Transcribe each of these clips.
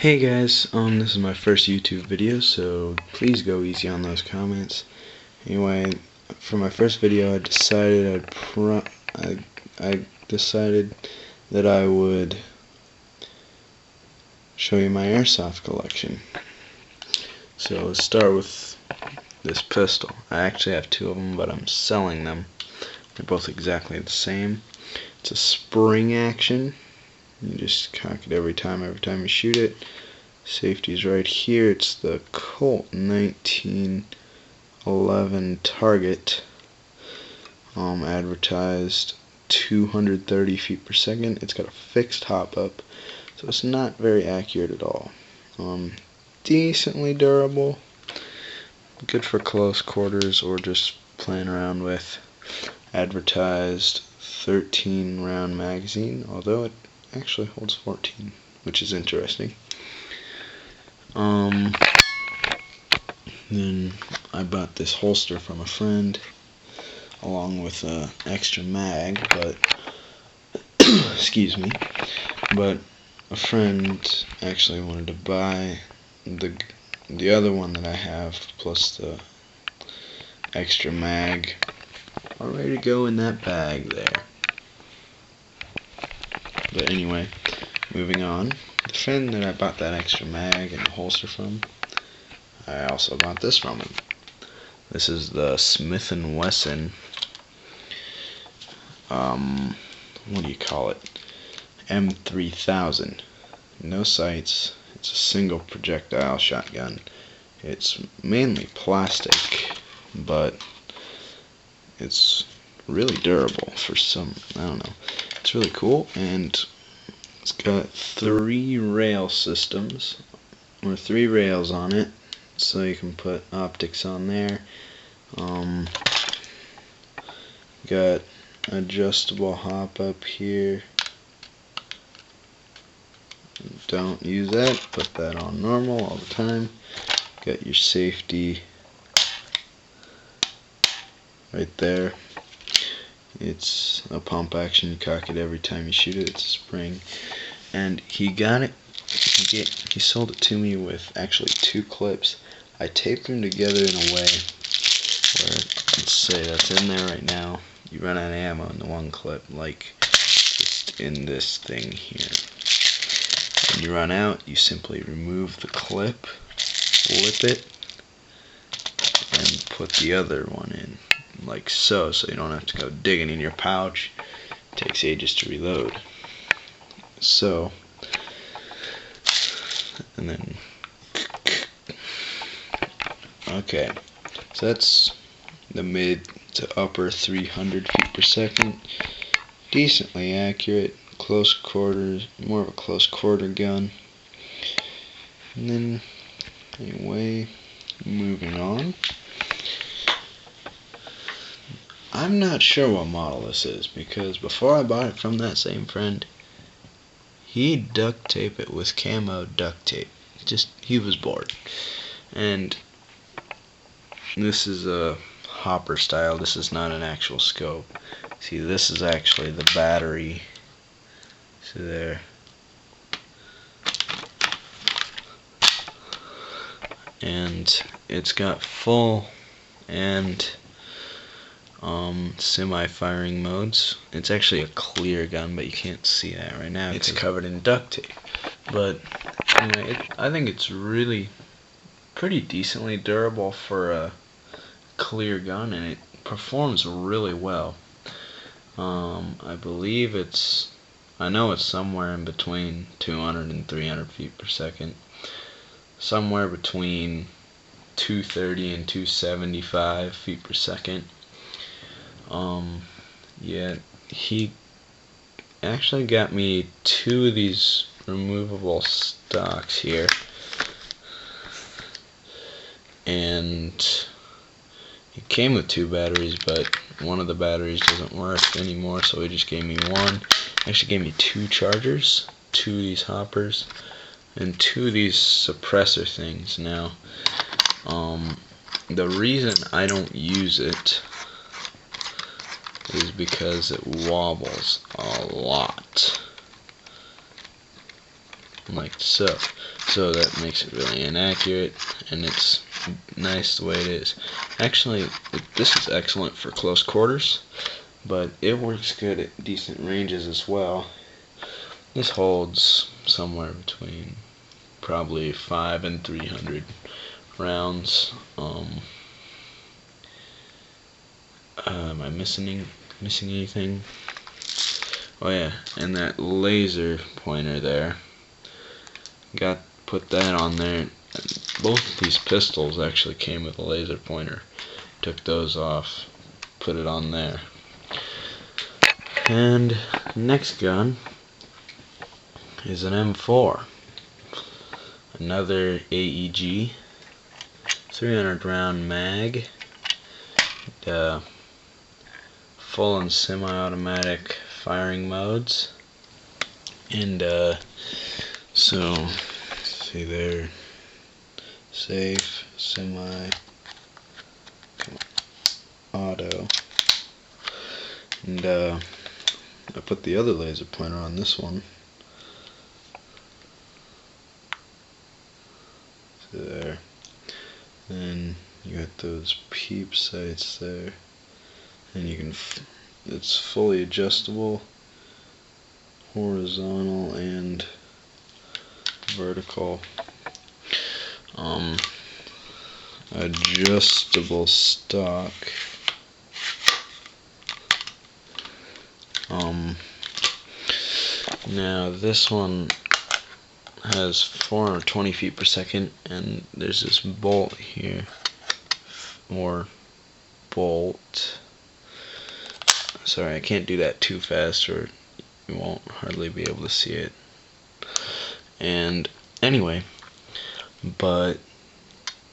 Hey guys, this is my first YouTube video, so please go easy on those comments. Anyway, for my first video, I decided I decided that I would show you my airsoft collection. So let's start with this pistol. I actually have two of them, but I'm selling them. They're both exactly the same. It's a spring action. You just cock it every time you shoot it. Safety's right here. It's the Colt 1911 Target. Advertised 230 feet per second. It's got a fixed hop up, so it's not very accurate at all. Decently durable. Good for close quarters or just playing around with. Advertised 13 round magazine, although it actually holds 14, which is interesting. Then I bought this holster from a friend along with an extra mag, but excuse me, but a friend actually wanted to buy the other one that I have plus the extra mag already to go in that bag there. But anyway, moving on. The friend that I bought that extra mag and the holster from, I also bought this from him. This is the Smith & Wesson, what do you call it? M3000. No sights. It's a single projectile shotgun. It's mainly plastic, but it's really durable for some, I don't know. It's really cool, and it's got three rail systems, or three rails on it, so you can put optics on there. Got adjustable hop up here. Don't use that, put that on normal all the time. Got your safety right there. It's a pump action, you cock it every time you shoot it. It's a spring. And he got it, he sold it to me with actually two clips. I taped them together in a way where, let's say that's in there right now, you run out of ammo in the one clip, like just in this thing here. When you run out, you simply remove the clip, flip it, and put the other one in, like so you don't have to go digging in your pouch. It takes ages to reload. So, and then, okay, so that's the mid to upper 300 feet per second. Decently accurate, close quarters, more of a close quarter gun. And then, anyway, moving on. I'm not sure what model this is, because before I bought it from that same friend, he duct taped it with camo duct tape. Just, he was bored. And this is a hopper style. This is not an actual scope. See, this is actually the battery. See there. And it's got full and semi-firing modes. It's actually a clear gun, but you can't see that right now. It's covered in duct tape. But anyway, I think it's really pretty decently durable for a clear gun, and it performs really well. I believe I know it's somewhere in between 200 and 300 feet per second. Somewhere between 230 and 275 feet per second. Yeah, he actually got me two of these removable stocks here, and it came with two batteries, but one of the batteries doesn't work anymore, so he just gave me one. He actually gave me two chargers, two of these hoppers, and two of these suppressor things. Now, the reason I don't use it is because it wobbles a lot, like so. so that makes it really inaccurate, and it's nice the way it is. Actually, this is excellent for close quarters, but it works good at decent ranges as well. This holds somewhere between probably 500 and 300 rounds. Am I missing anything? Oh yeah, and that laser pointer there. Put that on there. Both these pistols actually came with a laser pointer. Took those off, put it on there. And next gun is an M4. Another AEG, 300 round mag, full and semi-automatic firing modes, and so see there, safe, semi, auto, and I put the other laser pointer on this one. See there. Then you got those peep sights there, and you can it's fully adjustable, horizontal and vertical. Adjustable stock. Now this one has 420 feet per second, and there's this bolt here, or bolt. Sorry, I can't do that too fast or you won't hardly be able to see it. And anyway, but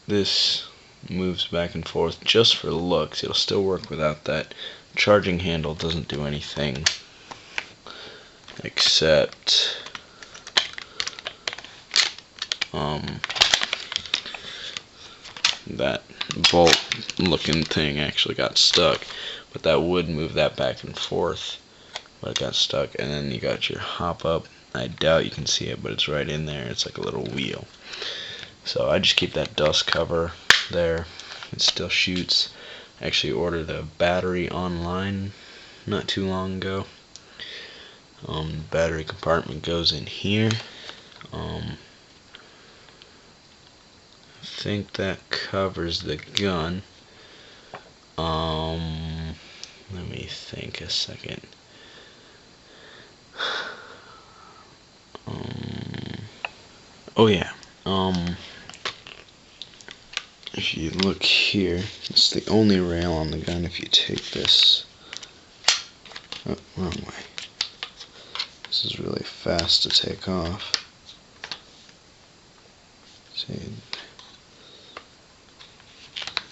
this moves back and forth just for looks. It'll still work without that. Charging handle doesn't do anything except that bolt looking thing actually got stuck, but that would move that back and forth, but it got stuck. And then you got your hop up. I doubt you can see it, but it's right in there. It's like a little wheel. So I just keep that dust cover there. It still shoots. I actually ordered a battery online not too long ago. Battery compartment goes in here. I think that covers the gun. Let me think a second. Oh yeah. If you look here, it's the only rail on the gun. If you take this, oh, wrong way. This is really fast to take off. See,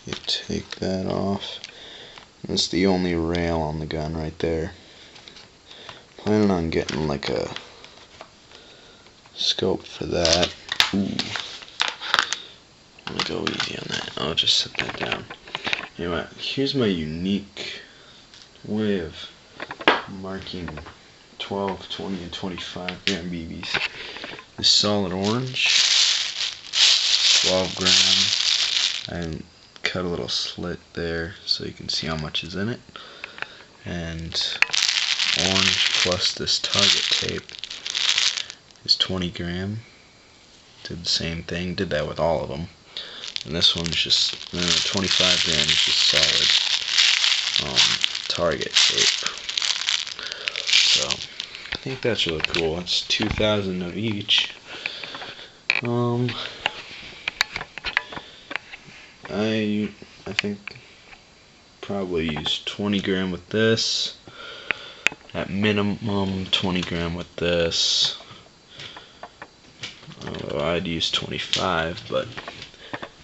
you take that off. That's the only rail on the gun right there. Planning on getting like a scope for that. Ooh. I'm gonna go easy on that. I'll just set that down. Anyway, here's my unique way of marking 12, 20, and 25 gram BBs. This solid orange, 12 gram. I cut a little slit there so you can see how much is in it. And orange plus this target tape is 20 gram. Did the same thing, did that with all of them. And this one's just 25 gram is just solid target tape. So I think that's really cool. It's 2,000 of each. I think probably use 20 gram with this. At minimum 20 gram with this. I'd use 25, but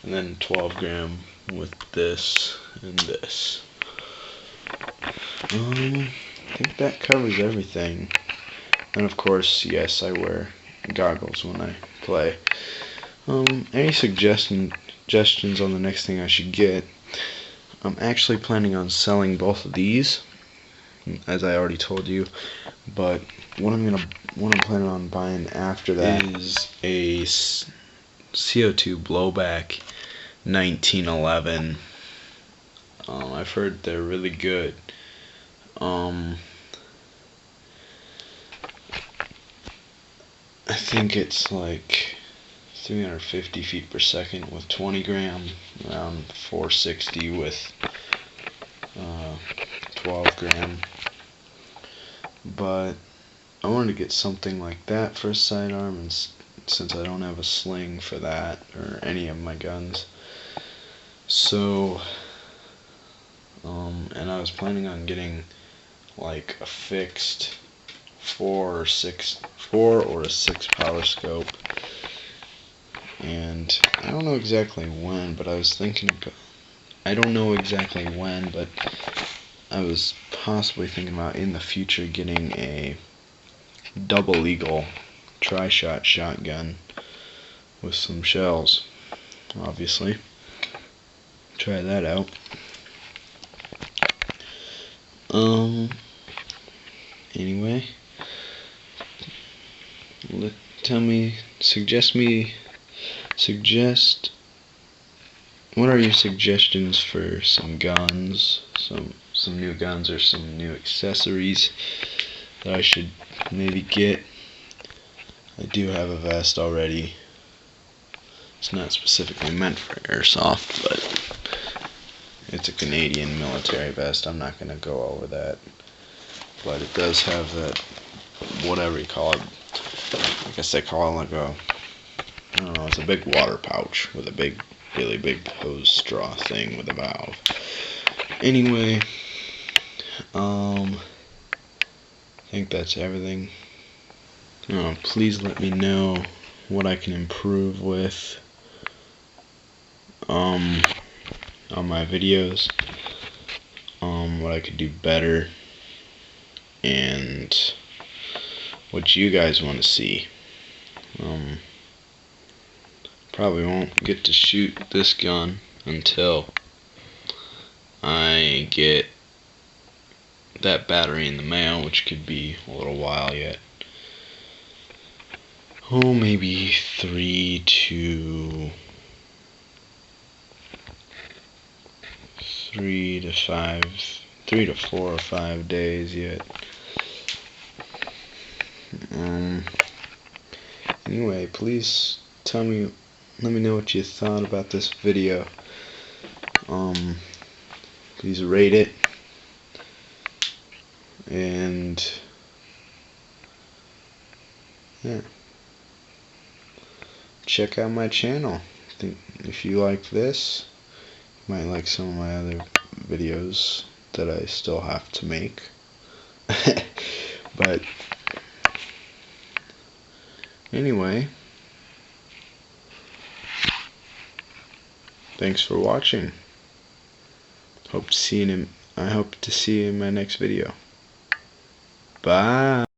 and then 12 gram with this and this. I think that covers everything. And of course, yes, I wear goggles when I play. Any suggestions on the next thing I should get? I'm actually planning on selling both of these as I already told you. But what I'm planning on buying after that is a CO2 blowback 1911. I've heard they're really good. I think it's like 350 feet per second with 20 gram, around 460 with 12 gram. But I wanted to get something like that for a sidearm, and since I don't have a sling for that or any of my guns, so and I was planning on getting like a fixed 4 or 6 power scope, and I don't know exactly when, but I was thinking about, I don't know exactly when, but I was possibly thinking about in the future getting a double eagle tri-shot shotgun with some shells, obviously. Try that out. Anyway, suggest what are your suggestions for some guns, some new guns or some new accessories that I should maybe get. I do have a vest already. It's not specifically meant for airsoft, but it's a Canadian military vest. I'm not going to go over that. But it does have that, whatever you call it. I guess they call it like a, I don't know, it's a big water pouch with a big, really big hose straw thing with a valve. Anyway, I think that's everything. Please let me know what I can improve with on my videos, what I could do better, and what you guys want to see. Probably won't get to shoot this gun until I get that battery in the mail, which could be a little while yet. Oh, maybe 3 to 4 or 5 days yet. Anyway, please let me know what you thought about this video. Please rate it, and yeah, check out my channel. I think if you like this, you might like some of my other videos that I still have to make. But anyway, thanks for watching. I hope to see you in my next video. Bye.